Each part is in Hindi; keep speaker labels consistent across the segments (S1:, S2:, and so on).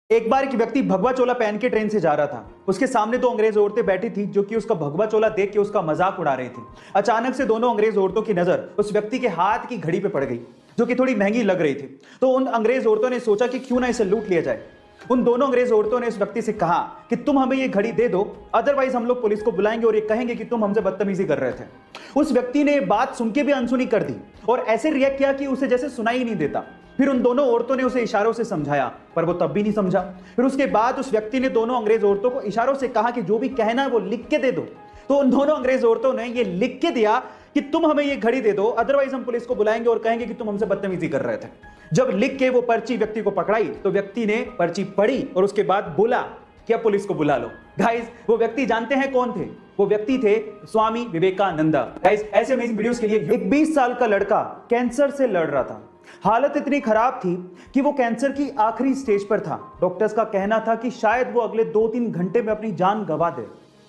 S1: एक बार एक व्यक्ति भगवा चोला पहन के ट्रेन से जा रहा था। उसके सामने दो अंग्रेज औरतें बैठी थी जो कि उसका भगवा चोला देख के उसका मजाक उड़ा रही थी। अचानक से दोनों अंग्रेज औरतों की नजर उस व्यक्ति के हाथ की घड़ी पे पड़ गई जो कि थोड़ी महंगी लग रही थी। तो उन अंग्रेज औरतों ने सोचा कि क्यों ना इसे लूट लिया जाए। उन दोनों अंग्रेज औरतों ने इस व्यक्ति से कहा कि तुम हमें ये घड़ी दे दो, अदरवाइज हम लोग पुलिस को बुलाएंगे और ये कहेंगे कि तुम हमसे बदतमीजी कर रहे थे। उस व्यक्ति ने बात सुन के भी अनसुनी कर दी और ऐसे रिएक्ट किया कि उसे जैसे सुनाई नहीं देता। फिर उन दोनों औरतों ने उसे इशारों से समझाया पर वो तब भी नहीं समझा। फिर उसके बाद उस व्यक्ति ने दोनों अंग्रेज औरतों को इशारों से कहा कि जो भी कहना है वो लिख के दे दो। तो उन दोनों अंग्रेज औरतों ने ये लिख के दिया कि तुम हमें ये घड़ी दे दो, अदरवाइज हम पुलिस को बुलाएंगे और कहेंगे कि तुम हमसे बदतमीजी कर रहे थे। जब लिख के वो पर्ची व्यक्ति को पकड़ाई तो व्यक्ति ने पर्ची पढ़ी और उसके बाद बोला कि अब पुलिस को बुला लो। गाइस, वो व्यक्ति जानते हैं कौन थे? वो व्यक्ति थे स्वामी विवेकानंद। गाइस, ऐसे अमेजिंग वीडियोस के लिए एक 20 साल का लड़का कैंसर से लड़ रहा था। हालत इतनी खराब थी कि वो कैंसर की आखिरी स्टेज पर था। डॉक्टर्स का कहना था कि शायद वो अगले 2-3 घंटे में अपनी जान गंवा दे।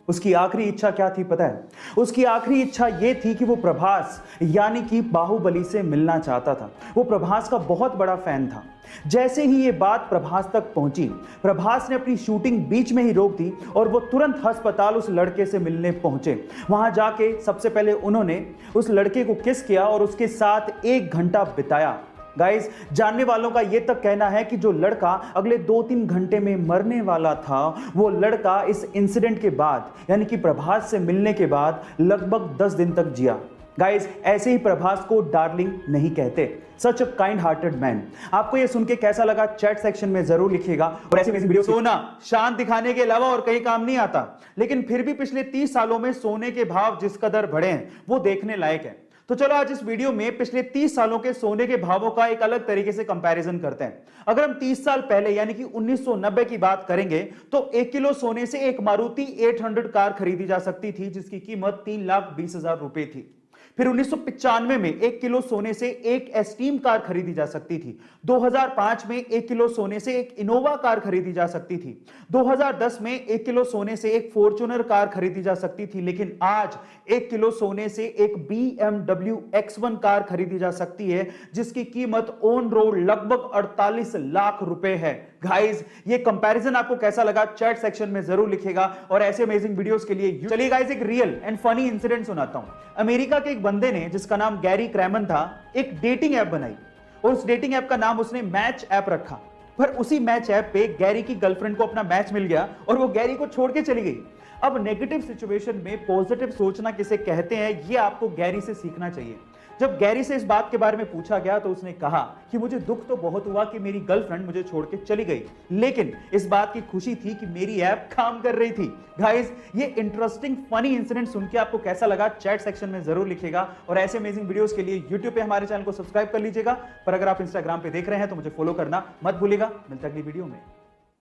S1: उसकी आखिरी इच्छा क्या थी पता है? उसकी आखिरी इच्छा यह थी कि वो प्रभास यानी कि बाहुबली से मिलना चाहता था। वो प्रभास का बहुत बड़ा फैन था। जैसे ही ये बात प्रभास तक पहुंची, प्रभास ने अपनी शूटिंग बीच में ही रोक दी और वो तुरंत अस्पताल उस लड़के से मिलने पहुंचे। वहां जाके सबसे पहले उन्होंने उस लड़के को किस किया और उसके साथ 1 घंटा बिताया। गाइस, जानने वालों का यह तक कहना है कि जो लड़का अगले 2-3 घंटे में मरने वाला था, वो लड़का इस इंसिडेंट के बाद यानी कि प्रभास से मिलने के बाद लगभग 10 दिन तक जिया। गाइस, ऐसे ही प्रभास को डार्लिंग नहीं कहते। सच अ काइंड हार्टेड मैन। आपको ये सुन के कैसा लगा चैट सेक्शन में जरूर लिखिएगा। और ऐसी वीडियो सोना शान दिखाने के अलावा और कहीं काम नहीं आता, लेकिन फिर भी पिछले 30 सालों में सोने के भाव जिस कदर बढ़े हैं वो देखने लायक है। तो चलो आज इस वीडियो में पिछले 30 सालों के सोने के भावों का एक अलग तरीके से कंपैरिजन करते हैं। अगर हम 30 साल पहले यानी कि 1990 की बात करेंगे तो 1 किलो सोने से एक मारुति 800 कार खरीदी जा सकती थी जिसकी कीमत 3,20,000 रुपए थी। फिर 1995 में 1 किलो सोने से एक एस्टीम कार खरीदी जा सकती थी। 2005 में 1 किलो सोने से एक इनोवा कार खरीदी जा सकती थी। 2010 में 1 किलो सोने से एक फॉर्च्यूनर कार खरीदी जा सकती थी। लेकिन आज 1 किलो सोने से एक BMW X1 कार खरीदी जा सकती है जिसकी कीमत ऑन रोड लगभग 48 लाख रुपए है। गाइस, ये कंपैरिजन आपको कैसा लगा चैट सेक्शन में जरूर लिखिएगा। और ऐसे अमेजिंग वीडियोस के लिए चलिए गाइस एक रियल एंड फनी इंसिडेंट सुनाता हूं। अमेरिका के एक बंदे ने जिसका नाम गैरी क्रैमन था एक डेटिंग ऐप बनाई और उस डेटिंग ऐप का नाम उसने मैच ऐप रखा। पर उसी मैच ऐप पे गैरी की गर्लफ्रेंड को अपना मैच मिल गया और वो गैरी को छोड़ के चली गई। अब नेगेटिव सिचुएशन में पॉजिटिव सोचना किसे कहते हैं ये आपको गैरी से सीखना चाहिए। जब गैरी से इस बात के बारे में पूछा गया तो उसने कहा कि मुझे दुख तो बहुत हुआ कि मेरी गर्लफ्रेंड मुझे छोड़ के चली गई, लेकिन इस बात की खुशी थी कि मेरी ऐप काम कर रही थी। गाइस, ये इंटरेस्टिंग फनी इंसिडेंट सुन के आपको कैसा लगा चैट सेक्शन में जरूर लिखिएगा। और ऐसे अमेजिंग वीडियोस के लिए यूट्यूब पे हमारे चैनल को सब्सक्राइब कर लीजिएगा। पर अगर आप इंस्टाग्राम पे देख रहे हैं तो मुझे फॉलो करना मत भूलिएगा। मिलते अगली वीडियो में।